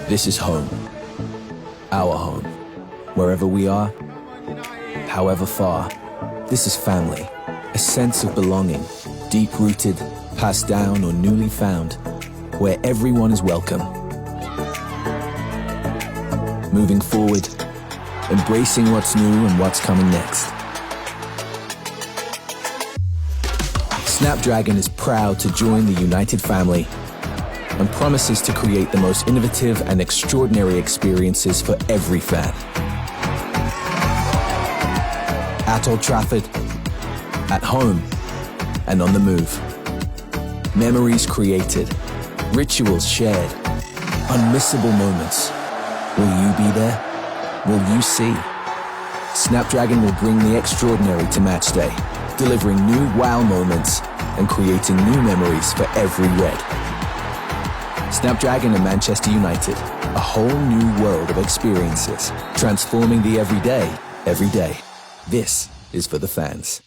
This is home. Our home. Wherever we are, however far, this is family. A sense of belonging, deep-rooted, passed down or newly found, where everyone is welcome. Moving forward, embracing what's new and what's coming next. Snapdragon is proud to join the United family and promises to create the most innovative and extraordinary experiences for every fan. At Old Trafford, at home, and on the move. Memories created, rituals shared, unmissable moments. Will you be there? Will you see? Snapdragon will bring the extraordinary to match day, delivering new wow moments and creating new memories for every Red. Snapdragon and Manchester United, a whole new world of experiences, transforming the everyday, every day. This is for the fans.